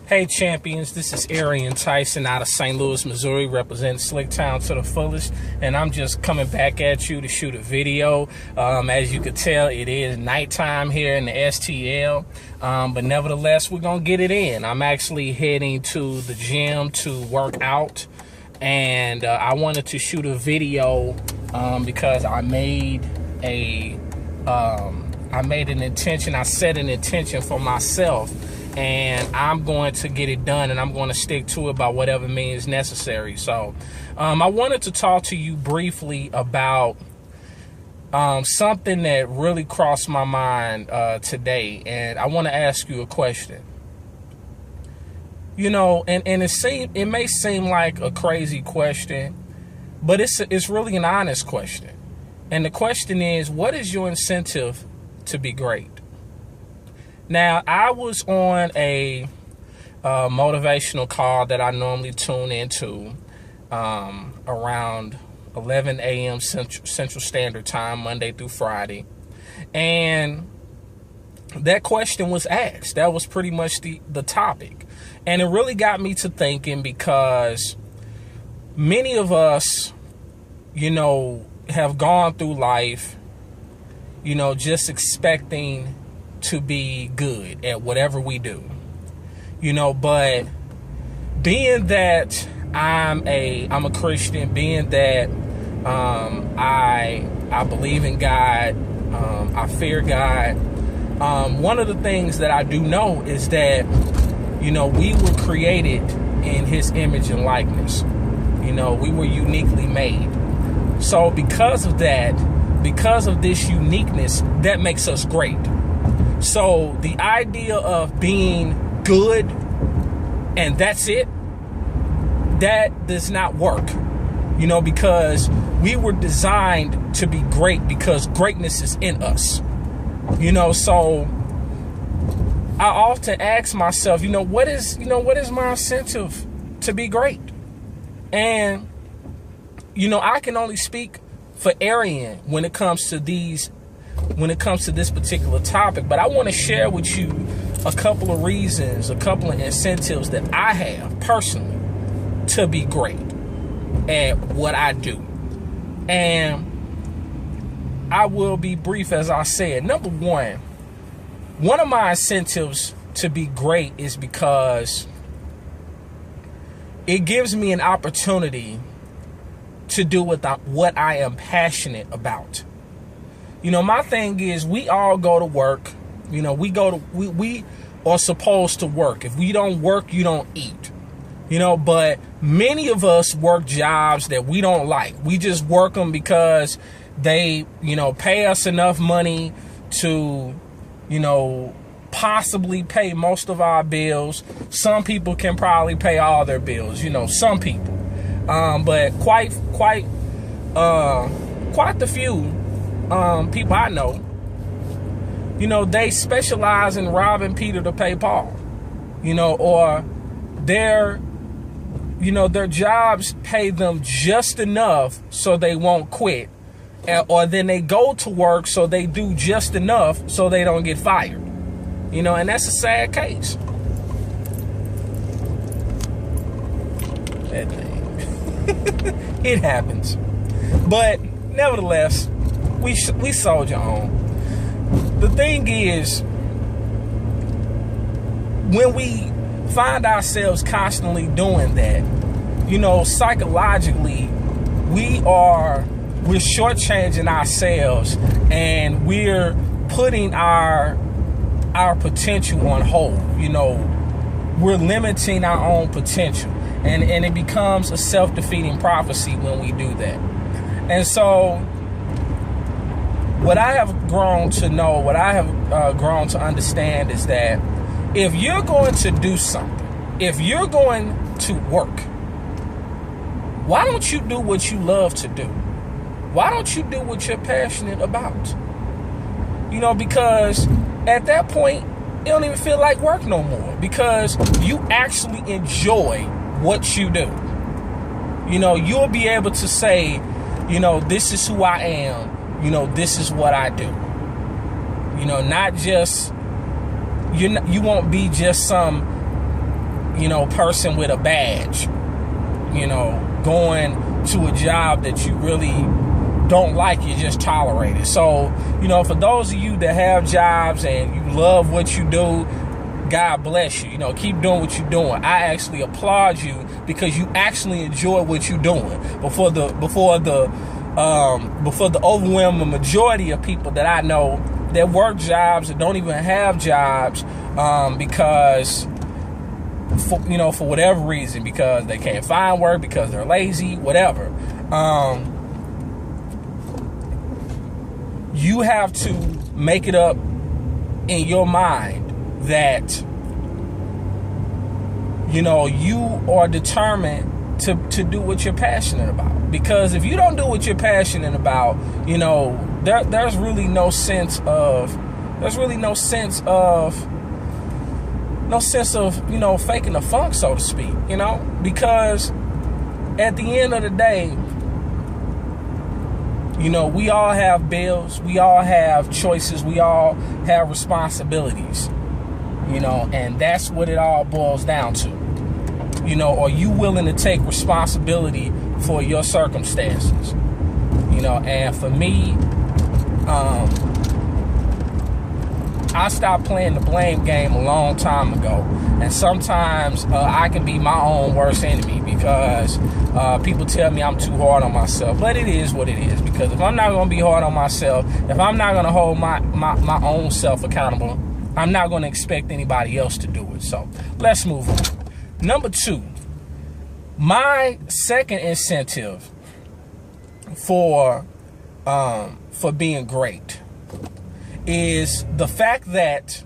Hey champions, this is Arian Tyson out of St. Louis, Missouri, representing Slick Town to the fullest, and I'm just coming back at you to shoot a video. As you can tell, it is nighttime here in the STL, but nevertheless, we're gonna get it in. I'm actually heading to the gym to work out, and I wanted to shoot a video because I made an intention. I set an intention for myself, and I'm going to get it done, and I'm going to stick to it by whatever means necessary. So I wanted to talk to you briefly about something that really crossed my mind today, and I want to ask you a question. You know, and it may seem like a crazy question, but it's really an honest question. And the question is, what is your incentive to be great? Now, I was on a motivational call that I normally tune into around 11 a.m. Central Standard Time, Monday through Friday. And that question was asked. That was pretty much the topic. And it really got me to thinking, because many of us, you know, have gone through life, you know, just expecting to be good at whatever we do, you know. But being that I'm a Christian, being that I believe in God, I fear God, one of the things that I do know is that, you know, we were created in His image and likeness. You know, we were uniquely made. So because of that, because of this uniqueness, that makes us great. So the idea of being good and that's it, that does not work, you know, because we were designed to be great, because greatness is in us, you know. So I often ask myself, what is my incentive to be great? And, you know, I can only speak for Arian when it comes to this particular topic, but I want to share with you a couple of reasons, a couple of incentives that I have personally to be great at what I do. And I will be brief, as I said. Number one of my incentives to be great is because it gives me an opportunity to do what I am passionate about. You know, my thing is, we all go to work. You know, we are supposed to work. If we don't work, you don't eat. You know, but many of us work jobs that we don't like. We just work them because they, you know, pay us enough money to, you know, possibly pay most of our bills. Some people can probably pay all their bills, you know, some people. But quite the few people I know, you know, they specialize in robbing Peter to pay Paul, you know, or their jobs pay them just enough so they won't quit, or then they go to work so they do just enough so they don't get fired, you know. And that's a sad case. That thing. It happens. But nevertheless, we soldier on. The thing is, when we find ourselves constantly doing that, you know, psychologically, we're shortchanging ourselves, and we're putting our potential on hold. You know, we're limiting our own potential, and it becomes a self-defeating prophecy when we do that. And so what I have grown to know, what I have grown to understand is that if you're going to do something, if you're going to work, why don't you do what you love to do? Why don't you do what you're passionate about? You know, because at that point, it don't even feel like work no more, because you actually enjoy what you do. You know, you'll be able to say, you know, this is who I am. You know, this is what I do. You know, not just, you won't be just some person with a badge, going to a job that you really don't like, you just tolerate it. So, for those of you that have jobs and you love what you do, God bless you. Keep doing what you're doing. I actually applaud you because you actually enjoy what you're doing. Before the overwhelming majority of people that I know that work jobs that don't even have jobs because for whatever reason, because they can't find work, because they're lazy, whatever. You have to make it up in your mind that you are determined to do what you're passionate about. Because if you don't do what you're passionate about, there's really no sense of faking the funk, so to speak. Because at the end of the day, we all have bills, we all have choices, we all have responsibilities, and that's what it all boils down to. Are you willing to take responsibility for your circumstances? And for me, I stopped playing the blame game a long time ago. And sometimes I can be my own worst enemy because people tell me I'm too hard on myself. But it is what it is. Because if I'm not going to be hard on myself, if I'm not going to hold my own self accountable, I'm not going to expect anybody else to do it. So let's move on. Number 2, my second incentive for being great is the fact that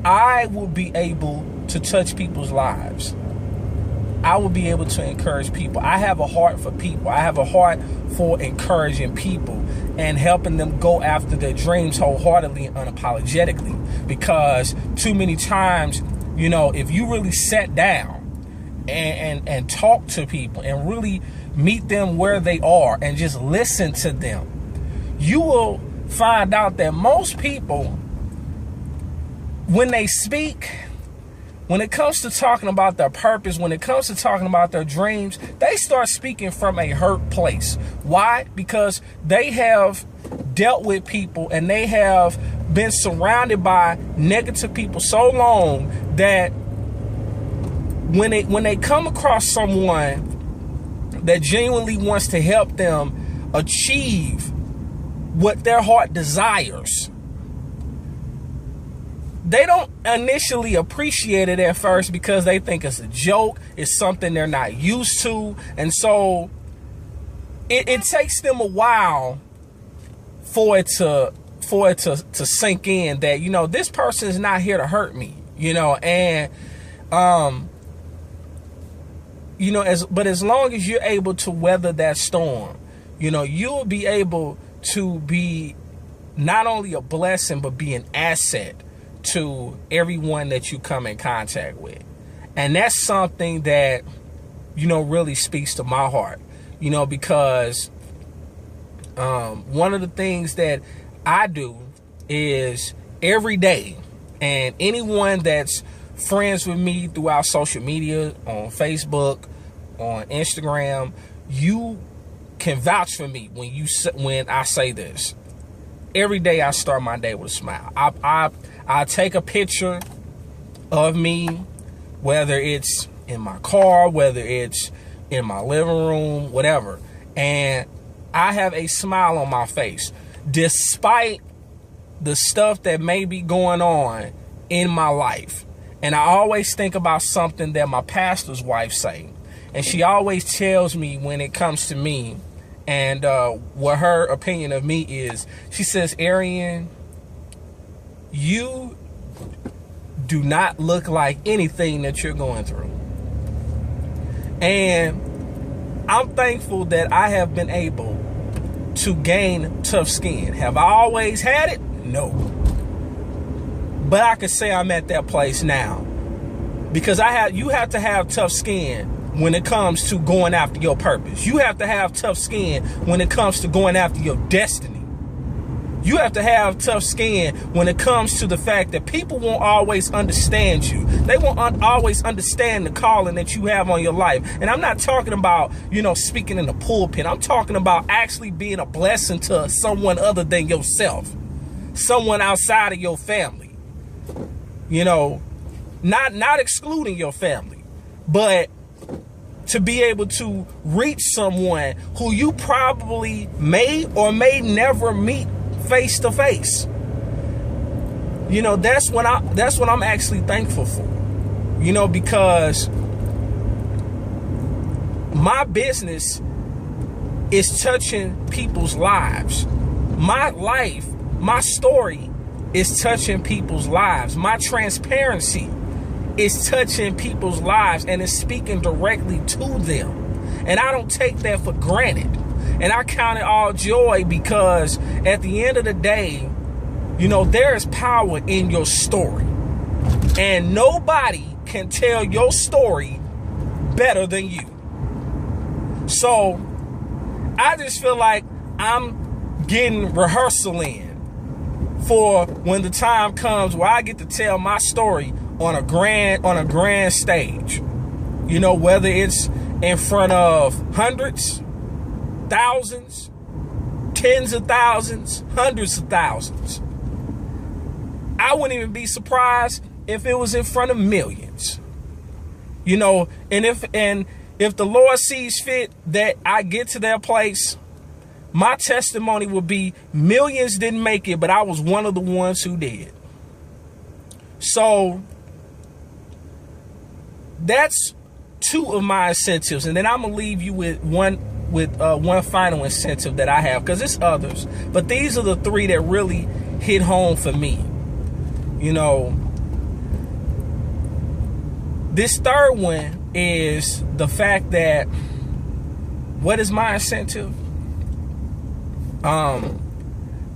I will be able to touch people's lives. I will be able to encourage people. I have a heart for people. I have a heart for encouraging people and helping them go after their dreams wholeheartedly and unapologetically. Because too many times, if you really sat down and talk to people and really meet them where they are and just listen to them, you will find out that most people, when they speak, when it comes to talking about their purpose, when it comes to talking about their dreams, they start speaking from a hurt place. Why? Because they have dealt with people and they have been surrounded by negative people so long that when they come across someone that genuinely wants to help them achieve what their heart desires, they don't initially appreciate it at first because they think it's a joke, it's something they're not used to, and so it takes them a while for it to sink in that this person is not here to hurt me, and but as long as you're able to weather that storm, you'll be able to be not only a blessing but be an asset to everyone that you come in contact with. And that's something that really speaks to my heart, because one of the things that I do is every day, and anyone that's friends with me throughout social media, on Facebook, on Instagram, you can vouch for me when I say this. Every day I start my day with a smile. I take a picture of me, whether it's in my car, whether it's in my living room, whatever, and I have a smile on my face despite the stuff that may be going on in my life. And I always think about something that my pastor's wife say, and she always tells me when it comes to me and what her opinion of me is. She says, Arian, you do not look like anything that you're going through. And I'm thankful that I have been able to gain tough skin. Have I always had it? No. But I can say I'm at that place now. Because you have to have tough skin when it comes to going after your purpose. You have to have tough skin when it comes to going after your destiny. You have to have tough skin when it comes to the fact that people won't always understand you. They won't always understand the calling that you have on your life. And I'm not talking about, speaking in the pulpit. I'm talking about actually being a blessing to someone other than yourself, someone outside of your family. Not excluding your family, but to be able to reach someone who you probably may or may never meet face to face. That's what I'm actually thankful for. Because my business is touching people's lives. My life, my story is touching people's lives. My transparency is touching people's lives and is speaking directly to them. And I don't take that for granted. And I count it all joy, because at the end of the day, there is power in your story. And nobody can tell your story better than you. So I just feel like I'm getting rehearsal in for when the time comes where I get to tell my story on a grand stage. Whether it's in front of hundreds, thousands, tens of thousands, hundreds of thousands. I wouldn't even be surprised if it was in front of millions. And if the Lord sees fit that I get to that place, my testimony will be millions didn't make it, but I was one of the ones who did. So that's two of my incentives, and then I'm gonna leave you with one final incentive that I have, because it's others, but these are the three that really hit home for me. This third one is the fact that, what is my incentive?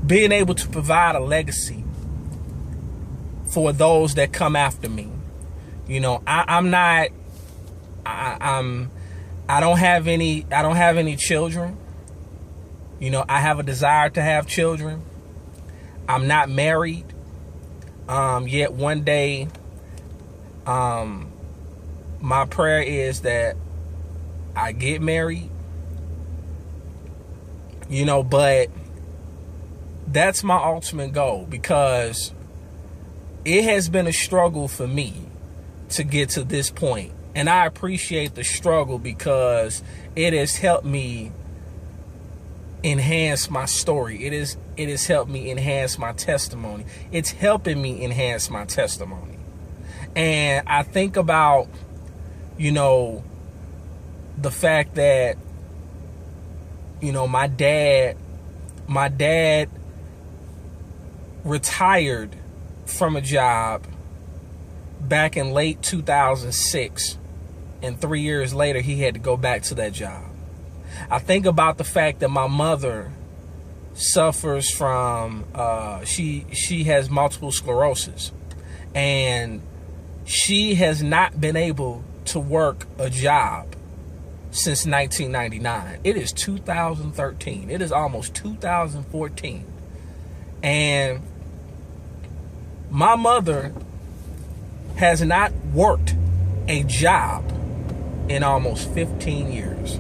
Being able to provide a legacy for those that come after me. I don't have any children. I have a desire to have children. I'm not married. Yet one day, my prayer is that I get married. But that's my ultimate goal, because it has been a struggle for me to get to this point. And I appreciate the struggle, because it has helped me enhance my story. It has helped me enhance my testimony. It's helping me enhance my testimony. And I think about, the fact that, my dad retired from a job back in late 2006, and 3 years later he had to go back to that job. I think about the fact that my mother suffers from she has multiple sclerosis, and she has not been able to work a job since 1999. It is 2013. It is almost 2014. And my mother has not worked a job in almost 15 years.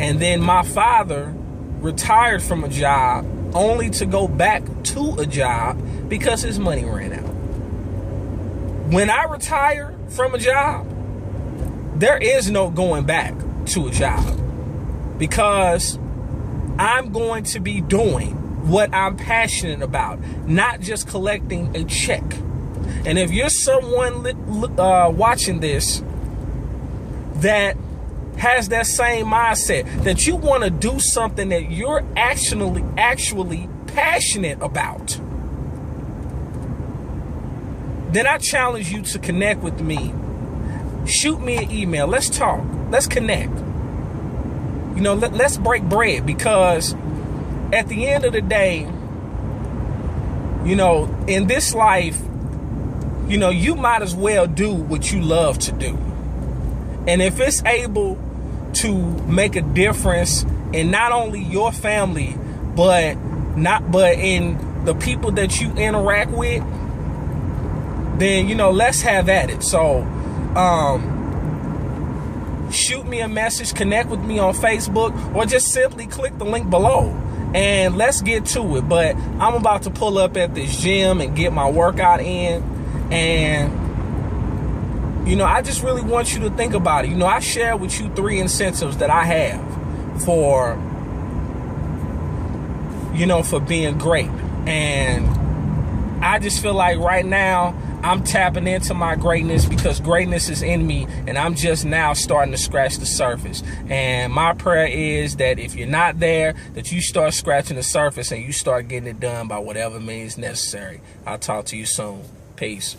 And then my father retired from a job only to go back to a job because his money ran out. When I retire from a job, there is no going back to a job, because I'm going to be doing what I'm passionate about, not just collecting a check. And if you're someone watching this that has that same mindset, that you want to do something that you're actually passionate about, then I challenge you to connect with me. Shoot me an email. Let's talk. Let's connect. Let's break bread, because at the end of the day, in this life, you might as well do what you love to do. And if it's able to make a difference in not only your family, but in the people that you interact with, then, you know, let's have at it. So shoot me a message, connect with me on Facebook, or just simply click the link below and let's get to it. But I'm about to pull up at this gym and get my workout in. And, you know, I just really want you to think about it. You know, I share with you 3 incentives that I have for, you know, for being great. And I just feel like right now I'm tapping into my greatness, because greatness is in me, and I'm just now starting to scratch the surface. And my prayer is that if you're not there, that you start scratching the surface and you start getting it done by whatever means necessary. I'll talk to you soon. Peace.